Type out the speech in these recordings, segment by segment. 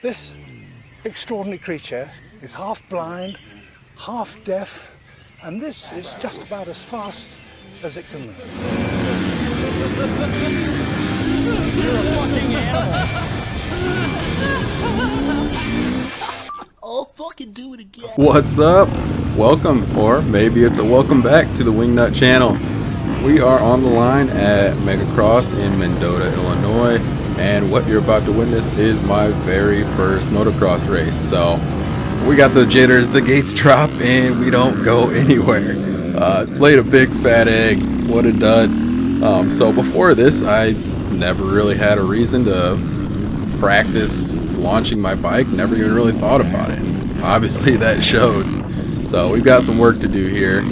This extraordinary creature is half blind, half deaf, and this is just about as fast as it can move. You're a fucking animal. I'll fucking do it again. What's up? Welcome, or maybe it's a welcome back to the WINGNUT channel. We are on the line at Megacross in Mendota, Illinois, and what you're about to witness is my very first motocross race. So we got the jitters, the gates drop, and we don't go anywhere. Played a big fat egg, what a dud. So before this, I never really had a reason to practice launching my bike, never even really thought about it. And obviously that showed. So we've got some work to do here,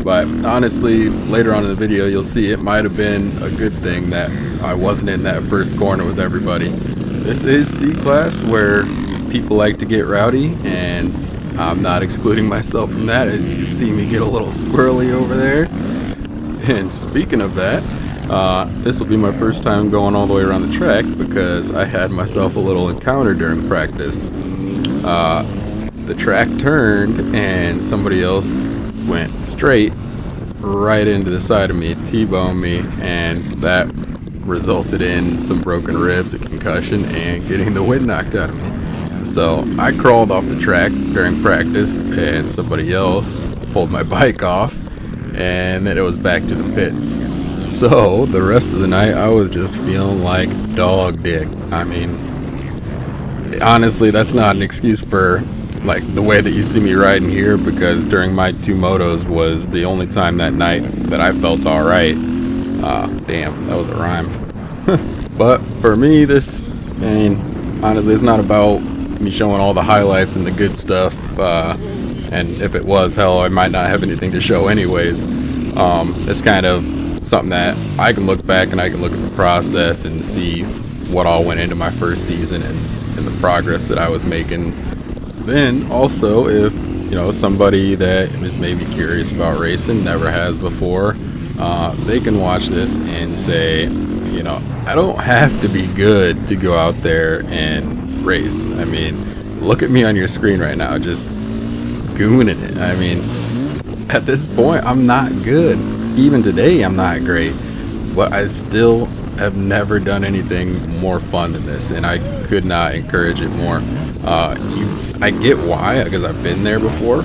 but honestly, later on in the video, you'll see it might have been a good thing that I wasn't in that first corner with everybody. This is C-Class, where people like to get rowdy, and I'm not excluding myself from that. As you can see me get a little squirrely over there. And speaking of that, this will be my first time going all the way around the track because I had myself a little encounter during practice. The track turned and somebody else went straight right into the side of me, T-boned me, and that resulted in some broken ribs, a concussion, and getting the wind knocked out of me. So I crawled off the track during practice and somebody else pulled my bike off, and then it was back to the pits. So the rest of the night I was just feeling like dog dick. I mean, honestly, that's not an excuse for like the way that you see me riding here, because during my two motos was the only time that night that I felt alright. Damn, that was a rhyme. But for me, this, I mean, honestly, it's not about me showing all the highlights and the good stuff, and if it was, hell, I might not have anything to show anyways. It's kind of something that I can look back and I can look at the process and see what all went into my first season and the progress that I was making. Then also, if you know somebody that is maybe curious about racing, never has before, they can watch this and say, you know, I don't have to be good to go out there and race. I mean, look at me on your screen right now, just gooning it. I mean, at this point, I'm not good. Even today, I'm not great. But I still have never done anything more fun than this, and I could not encourage it more. I get why, because I've been there before.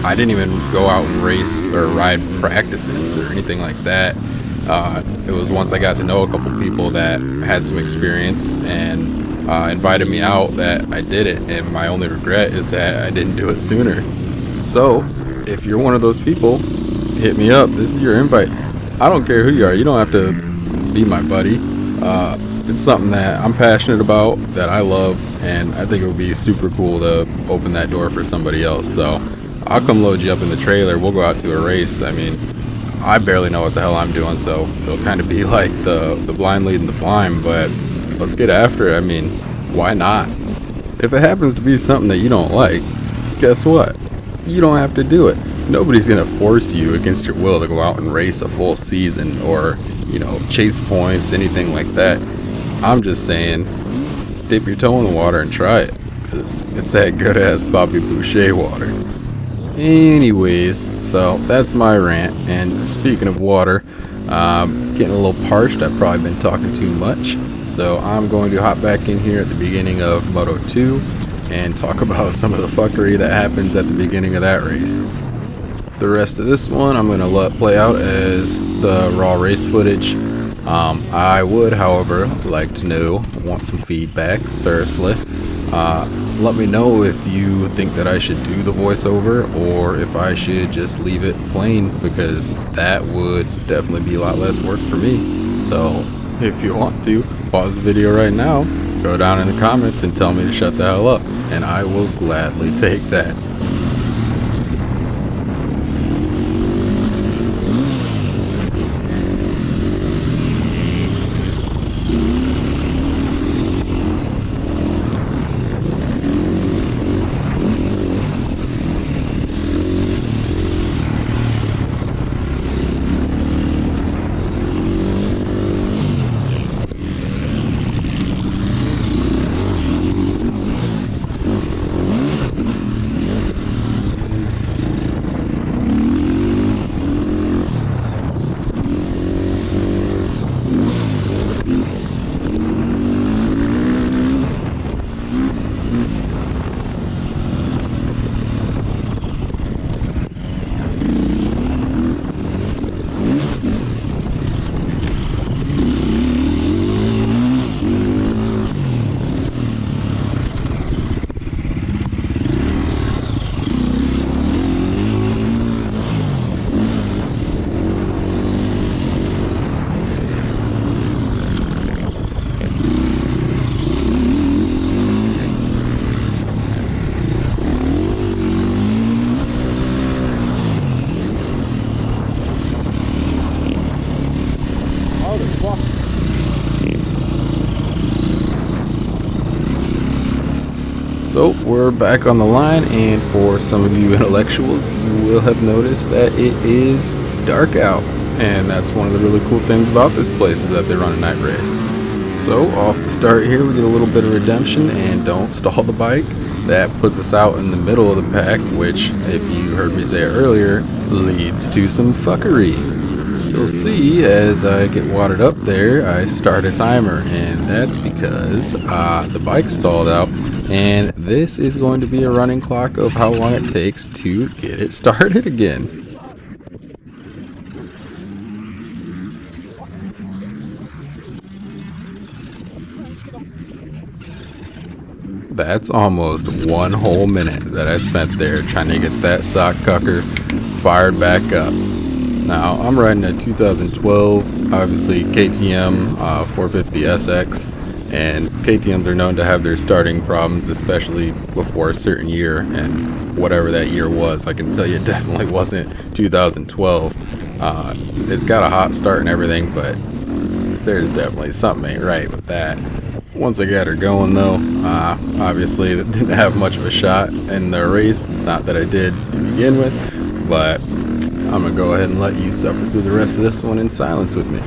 I didn't even go out and race or ride practices or anything like that. It was once I got to know a couple people that had some experience and invited me out that I did it, and my only regret is that I didn't do it sooner. So if you're one of those people, hit me up. This is your invite. I don't care who you are. You don't have to be my buddy. It's something that I'm passionate about, that I love, and I think it would be super cool to open that door for somebody else. So I'll come load you up in the trailer. We'll go out to a race. I mean, I barely know what the hell I'm doing, so it'll kind of be like the blind leading the blind, but let's get after it. I mean, why not? If it happens to be something that you don't like, guess what? You don't have to do it. Nobody's gonna force you against your will to go out and race a full season or, you know, chase points, anything like that. I'm just saying, dip your toe in the water and try it, because it's that good ass Bobby Boucher water. Anyways, so that's my rant. And speaking of water, getting a little parched. I've probably been talking too much, so I'm going to hop back in here at the beginning of Moto 2 and talk about some of the fuckery that happens at the beginning of that race. The rest of this one I'm going to let play out as the raw race footage. I would, however, like to know, want some feedback, seriously. Let me know if you think that I should do the voiceover or if I should just leave it plain, because that would definitely be a lot less work for me. So if you want to, pause the video right now, go down in the comments and tell me to shut the hell up, and I will gladly take that. So we're back on the line, and for some of you intellectuals, you will have noticed that it is dark out, and that's one of the really cool things about this place is that they run a night race. So off the start here, we get a little bit of redemption and don't stall the bike. That puts us out in the middle of the pack, which, if you heard me say it earlier, leads to some fuckery. You'll see as I get watered up there, I start a timer, and that's because the bike stalled out, and this is going to be a running clock of how long it takes to get it started again. That's almost 1 whole minute that I spent there trying to get that sock cucker fired back up. Now, I'm riding a 2012, obviously KTM 450SX, and KTMs are known to have their starting problems, especially before a certain year, and whatever that year was, I can tell you it definitely wasn't 2012. It's got a hot start and everything, but there's definitely something ain't right with that. Once I got her going though, obviously it didn't have much of a shot in the race, not that I did to begin with, but I'm gonna go ahead and let you suffer through the rest of this one in silence with me.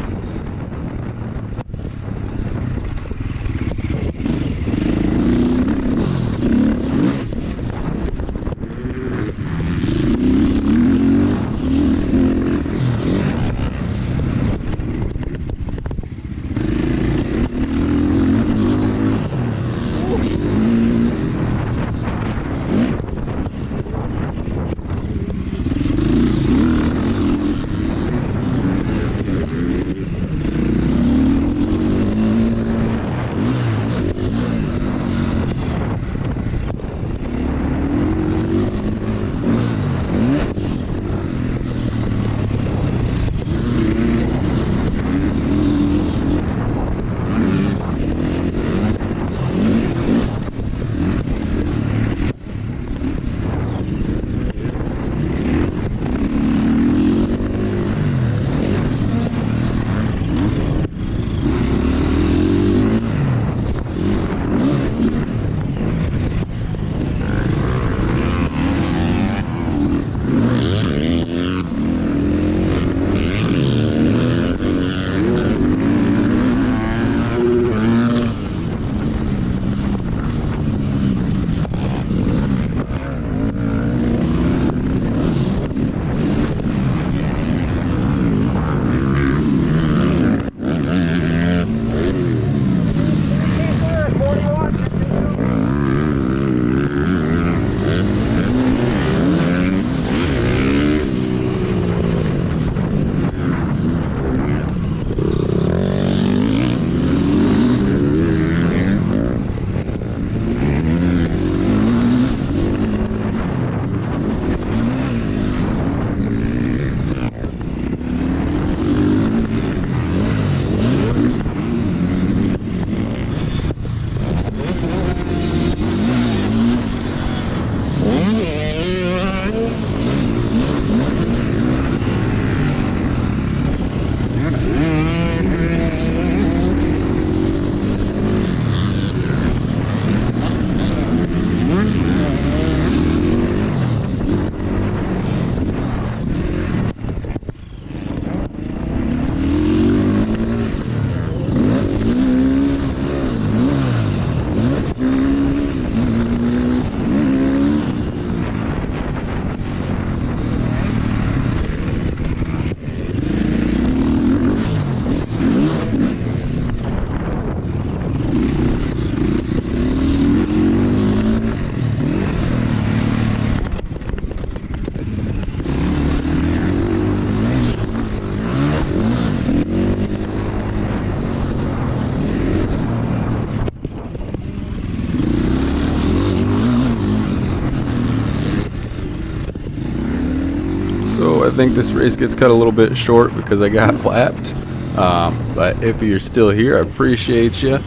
So I think this race gets cut a little bit short because I got lapped. But if you're still here, I appreciate you.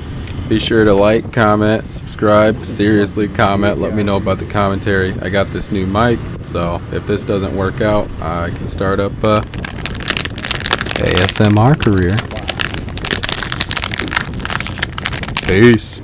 Be sure to like, comment, subscribe. Seriously, comment. Let me know about the commentary. I got this new mic, so if this doesn't work out, I can start up ASMR career. Peace.